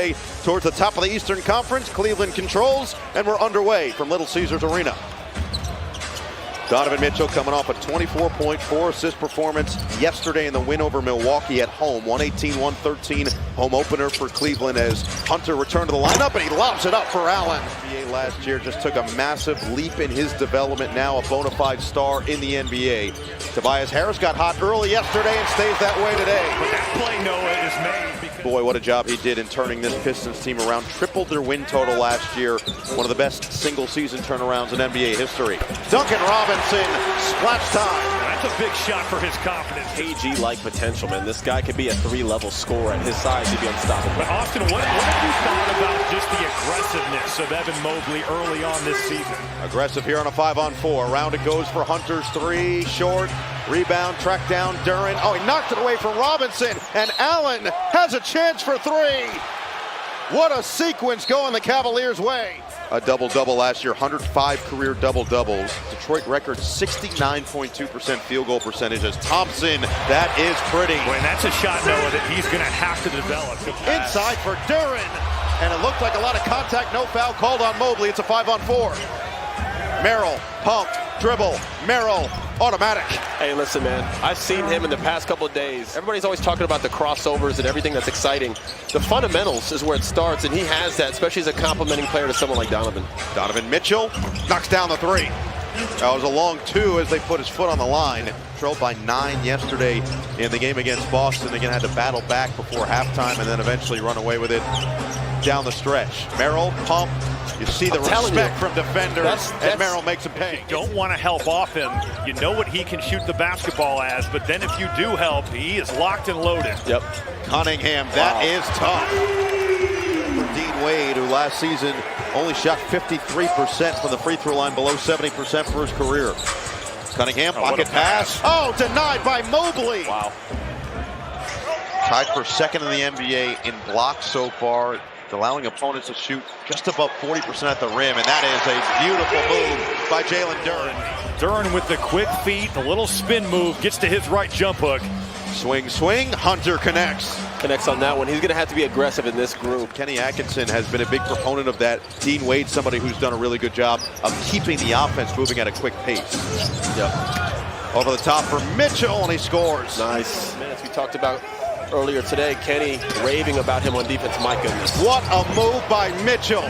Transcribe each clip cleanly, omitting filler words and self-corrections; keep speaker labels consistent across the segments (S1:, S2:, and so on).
S1: way towards the top of the Eastern Conference. Cleveland controls, and we're underway from Little Caesars Arena. Donovan Mitchell coming off a 24.4 assist performance yesterday in the win over Milwaukee at home. 118-113 home opener for Cleveland as Hunter returned to the lineup, and he lobs it up for Allen. NBA last year just took a massive leap in his development, now a bona fide star in the NBA. Tobias Harris got hot early yesterday and stays that way today.
S2: But that play, Noah, is made.
S1: Boy, what a job he did in turning this Pistons team around. Tripled their win total last year. One of the best single-season turnarounds in NBA history. Duncan Robinson, splash time.
S2: That's a big shot for his confidence.
S3: KG-like potential, man. This guy could be a three-level scorer. At his size, he'd be unstoppable.
S2: But Austin, what have you thought about just the aggressiveness of Evan Mobley early on this season?
S1: Aggressive here on a 5-on-4. Around it goes for Hunter's three. Short. Rebound, track down, Duren. Oh, he knocked it away from Robinson, and Allen has a chance for three. What a sequence going the Cavaliers' way. A double-double last year, 105 career double-doubles. Detroit record 69.2% field goal percentage as Thompson. That is pretty.
S2: Boy, and that's a shot, Noah, that he's going to have to develop.
S1: Inside for Duren, and it looked like a lot of contact, no foul called on Mobley. It's a 5-on-4. Merrill, pump, dribble, Merrill, automatic.
S3: Hey, listen, man, I've seen him in the past couple of days. Everybody's always talking about the crossovers and everything that's exciting. The fundamentals is where it starts, and he has that, especially as a complimenting player to someone like Donovan.
S1: Donovan Mitchell knocks down the three. That was a long two as they put his foot on the line. Trailed by 9 yesterday in the game against Boston. Again, had to battle back before halftime and then eventually run away with it down the stretch. Merrill, pump. You see the respect from defenders, and Merrill makes him pay.
S2: You don't want to help off him. You know what he can shoot the basketball as, but then if you do help, he is locked and loaded.
S3: Yep.
S1: Cunningham, that is tough. For Dean Wade, who last season only shot 53% from the free throw line, below 70% for his career. Cunningham, pocket pass. Oh, denied by Mobley.
S3: Wow.
S1: Tied for second in the NBA in blocks so far, allowing opponents to shoot just above 40% at the rim, and that is a beautiful move by Jalen Duren.
S2: Duren with the quick feet, a little spin move, gets to his right jump hook.
S1: Swing, swing, Hunter connects.
S3: Connects on that one. He's going to have to be aggressive in this group.
S1: Kenny Atkinson has been a big proponent of that. Dean Wade, somebody who's done a really good job of keeping the offense moving at a quick pace.
S3: Yep.
S1: Over the top for Mitchell, and he scores.
S3: Nice. Minutes we talked about earlier today, Kenny raving about him on defense. My goodness.
S1: What a move by Mitchell.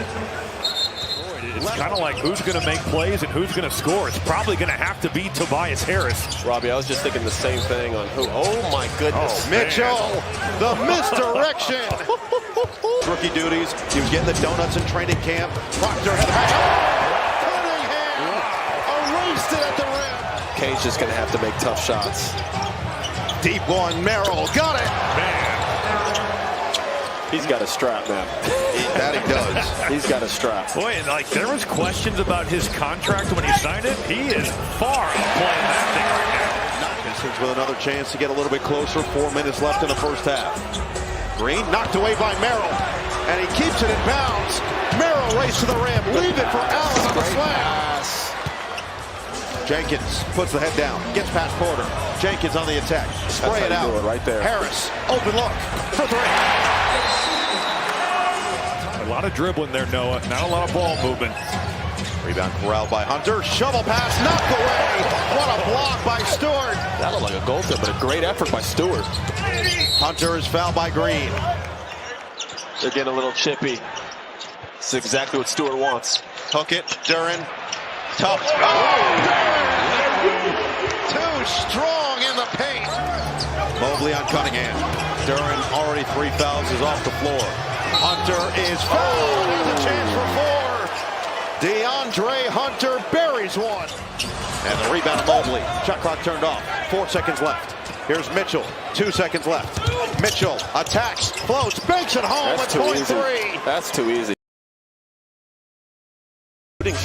S2: It's kind of like who's going to make plays and who's going to score. It's probably going to have to be Tobias Harris.
S3: Robbie, I was just thinking the same thing on who. Oh, my goodness.
S1: Oh, Mitchell, the misdirection. Rookie duties. He was getting the donuts in training camp. Proctor had the Cunningham erased it at the rim.
S3: Kane's just going to have to make tough shots.
S1: Deep one, Merrill, got it.
S2: Man.
S3: He's got a strap, man.
S1: That he does.
S3: He's got a strap.
S2: Boy, like there was questions about his contract when he signed it. He is far outplaying that thing right now.
S1: Pistons with another chance to get a little bit closer. 4 minutes left in the first half. Green knocked away by Merrill, and he keeps it in bounds. Merrill race to the rim. Leave it for Allen on the slam. Jenkins puts the head down, gets past Porter. Jenkins on the attack. Spray it out.
S3: Right there.
S1: Harris, open look for three.
S2: A lot of dribbling there, Noah. Not a lot of ball movement.
S1: Rebound corralled by Hunter. Shovel pass knocked away. What a block by Stewart.
S3: That looked like a goal tip, but a great effort by Stewart.
S1: Hunter is fouled by Green.
S3: They're getting a little chippy. This is exactly what Stewart wants.
S1: Hook it, Duren. Tough. Oh! Too strong in the paint. Mobley on Cunningham. Duren already 3 fouls, is off the floor. Hunter is fouled. There's a chance for 4. DeAndre Hunter buries one. And the rebound of Mobley. Shot clock turned off. 4 seconds left. Here's Mitchell. 2 seconds left. Mitchell attacks, floats, banks it home at point 3.
S3: That's too easy.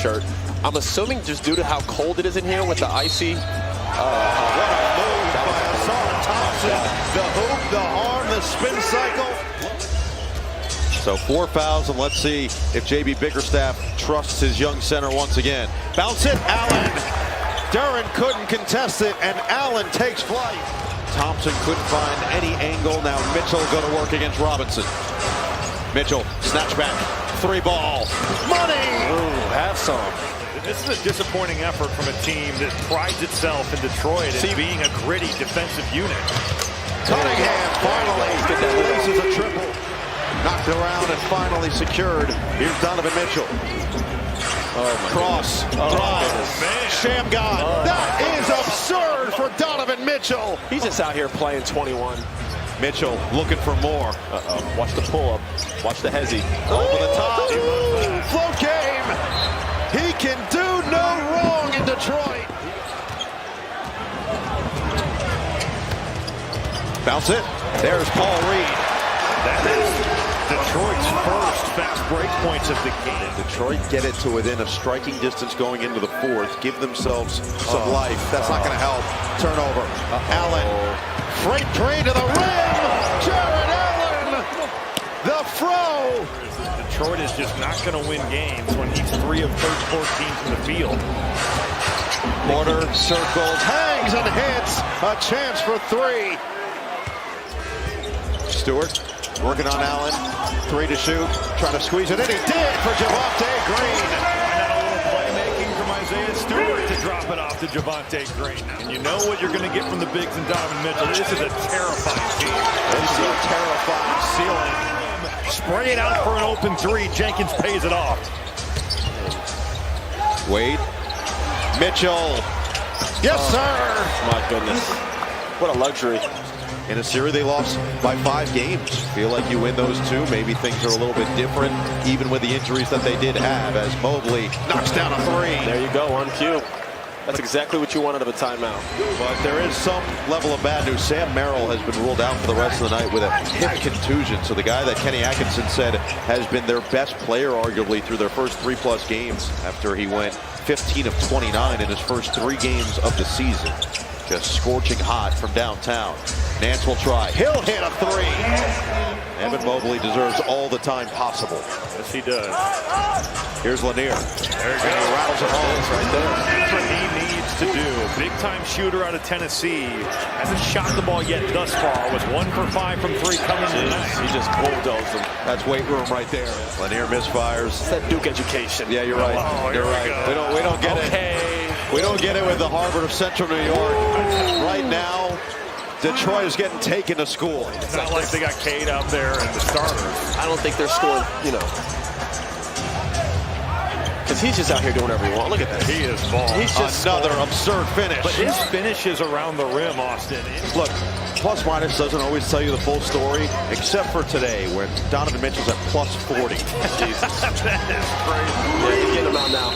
S3: Shirt. I'm assuming just due to how cold it is in here with the icy.
S1: What a move by Asar Thompson. The hoop, the arm, the spin cycle. So 4 fouls, and let's see if J.B. Bickerstaff trusts his young center once again. Bounce it, Allen. Duren couldn't contest it, and Allen takes flight. Thompson couldn't find any angle. Now Mitchell going to work against Robinson. Mitchell, snatch back, 3-ball, money!
S3: Ooh, have some.
S2: This is a disappointing effort from a team that prides itself in Detroit as being a gritty defensive unit.
S1: Cunningham finally laces a triple. Knocked around and finally secured. Here's Donovan Mitchell. Cross, drive, Shamgar. That is absurd for Donovan Mitchell.
S3: He's just out here playing 21.
S1: Mitchell looking for more.
S3: Watch the pull-up. Watch the hezzy.
S1: Over the top. Float game. He can do no wrong in Detroit. Bounce it. There's Paul Reed.
S2: That is Detroit's first fast break points of the game.
S1: Detroit get it to within a striking distance going into the fourth. Give themselves some life. That's not going to help. Turnover. Allen. Freight train to the rim. Jared Allen. The fro.
S2: Detroit is just not going to win games when he's 3 of 14 from the field.
S1: Porter circles, hangs and hits. A chance for 3. Stewart working on Allen. 3 to shoot. Trying to squeeze it in. He did for Javonte Green.
S2: And a little playmaking from Isaiah Stewart to drop it off to Javonte Green. And you know what you're going to get from the bigs and Donovan Mitchell. This is a terrifying team.
S1: This is a terrifying
S2: Ceiling. Spray it out for an open 3. Jenkins pays it off.
S1: Wade. Mitchell. Yes, sir.
S3: My goodness. What a luxury.
S1: In a series they lost by 5 games. Feel like you win those 2, maybe things are a little bit different, even with the injuries that they did have, as Mobley knocks down a 3.
S3: There you go, on cue. That's exactly what you wanted of a timeout.
S1: But there is some level of bad news. Sam Merrill has been ruled out for the rest of the night with a hip contusion. So the guy that Kenny Atkinson said has been their best player, arguably, through their first 3+ games after he went 15 of 29 in his first 3 games of the season. Just scorching hot from downtown. Nance will try. He'll hit a 3. Evan Mobley deserves all the time possible.
S2: Yes, he does.
S1: Here's Lanier.
S2: There he
S1: He rattles it home right there.
S2: That's what he needs to do. Big-time shooter out of Tennessee. Hasn't shot the ball yet thus far. Was 1 for 5 from 3 coming tonight.
S3: He just bulldozed them.
S1: That's weight room right there. Lanier misfires.
S3: It's that Duke education.
S1: Yeah, you're right.
S2: Oh,
S1: you're right. We don't get it. We don't get it with the Harvard of Central New York. Right now, Detroit is getting taken to school.
S2: It's not like they got Cade out there and the starters.
S3: I don't think they're scoring, because he's just out here doing whatever he wants. Look at this.
S2: He is balling.
S3: He's just
S1: another absurd finish.
S2: But his finishes around the rim, Austin.
S1: Look, plus minus doesn't always tell you the full story, except for today, where Donovan Mitchell's at plus 40.
S3: Jesus.
S2: That is crazy.
S3: Yeah, you get him out now.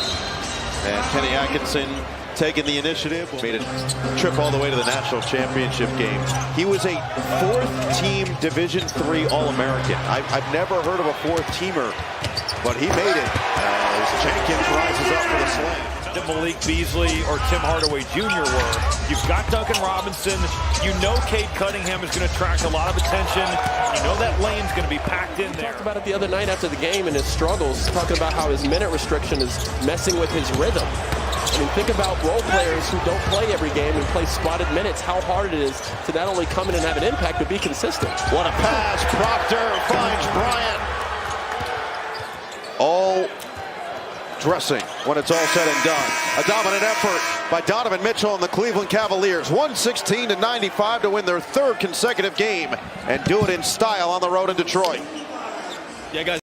S1: And Kenny Atkinson taking the initiative. Made a trip all the way to the national championship game. He was a 4th-team Division III All-American. I've never heard of a 4th-teamer, but he made it as Jenkins rises up for the slam.
S2: Malik Beasley or Tim Hardaway Jr. were. You've got Duncan Robinson. You know Cade Cunningham is going to attract a lot of attention. You know that lane's going to be packed in there.
S3: Talked about it the other night after the game and his struggles, talking about how his minute restriction is messing with his rhythm. I mean, think about role players who don't play every game and play spotted minutes, how hard it is to not only come in and have an impact, but be consistent.
S1: What a pass. Proctor finds Bryant. All dressing when it's all said and done. A dominant effort by Donovan Mitchell and the Cleveland Cavaliers. 116-95 to win their 3rd consecutive game and do it in style on the road in Detroit.
S3: Yeah, guys.